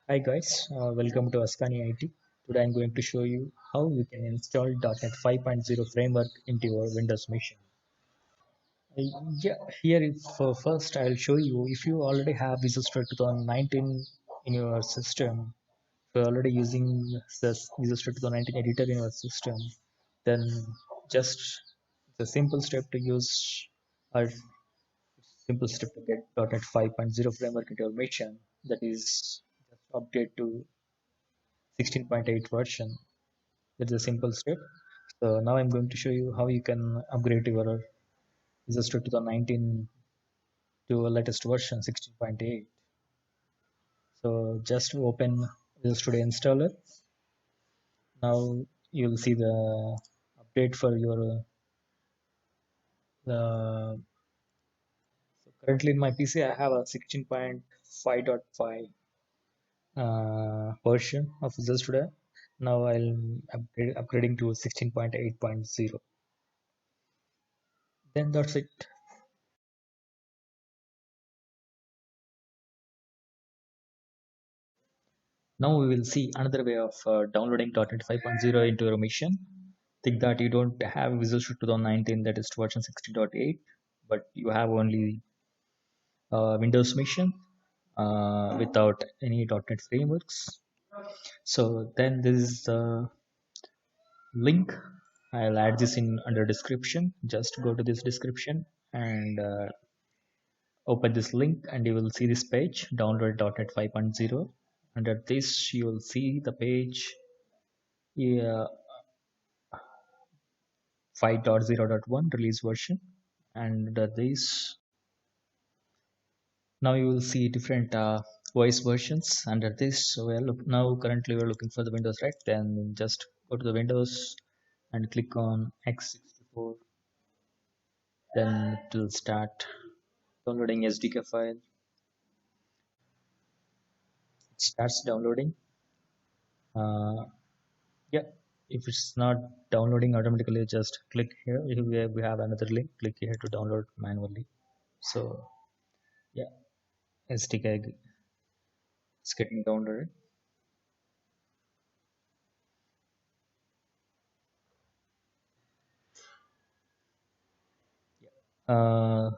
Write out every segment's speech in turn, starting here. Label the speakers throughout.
Speaker 1: Hi guys, welcome to AskaniIT. Today I'm going to show you how you can install dotnet 5.0 framework into your Windows machine. Yeah, here first I'll show you if you already have Visual Studio 2019 in your system. If you're already using this Visual Studio 2019 editor in your system, then just the simple step to use a simple step to get dotnet 5.0 framework into your machine. That is just update to 16.8 version. That's a simple step. So now I'm going to show you how you can upgrade your Visual Studio 2019 to a latest version 16.8. So just open Visual Studio installer. Now you'll see the update for your the so currently in my PC I have a 16.5.5 version of Visual Studio. Now I'll upgrading to 16.8.0. Then that's it. Now we will see another way of downloading .NET 5.0 into your machine. Think that you don't have Visual Studio 2019, that is version 16.8, but you have only Windows machine without any .NET frameworks. So then this is the link. I'll add this in under description. Just go to this description and open this link and you will see this page, download .NET 5.0. Under this you will see the page, yeah, 5.0.1 release version, and this now you will see different OS versions under this. So now currently we're looking for the Windows, right? Then just go to the Windows and click on x64. Then it will start downloading SDK file. It starts downloading. Yeah, if it's not downloading automatically, just click here. We have another link, click here to download manually. So yeah, SDK is getting downloaded. uh,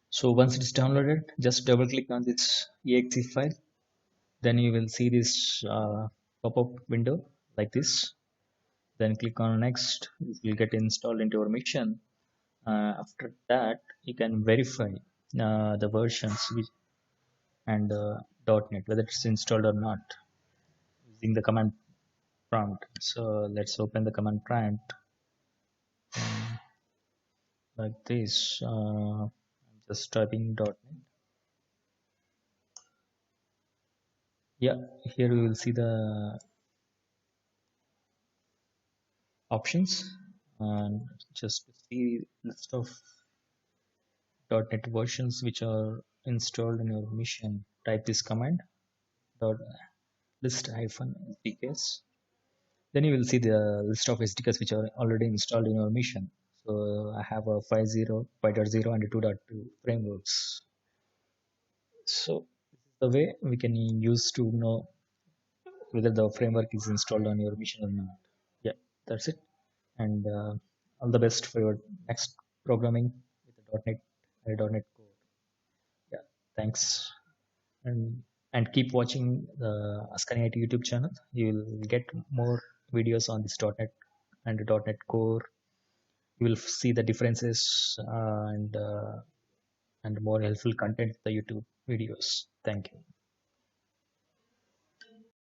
Speaker 1: so once it's downloaded, just double click on this exe file. Then you will see this pop-up window like this. Then click on next. It will get installed into your machine. After that you can verify the versions and .NET whether it's installed or not using the command prompt. So let's open the command prompt like this. I'm just typing .NET. Yeah, here we will see the options and just see list of .NET versions which are installed in your machine. Type this command dot list hyphen SDKs. Then you will see the list of SDKs which are already installed in your machine. So I have a 5.0, 5.0 and 2.2 frameworks. So this is the way we can use to know whether the framework is installed on your machine or not. Yeah, that's it. And all the best for your next programming with the .NET and .NET Core. Yeah, thanks. And keep watching the AskaniIT YouTube channel. You will get more videos on this .NET and the .NET Core. You will see the differences and more helpful content in the YouTube videos. Thank you.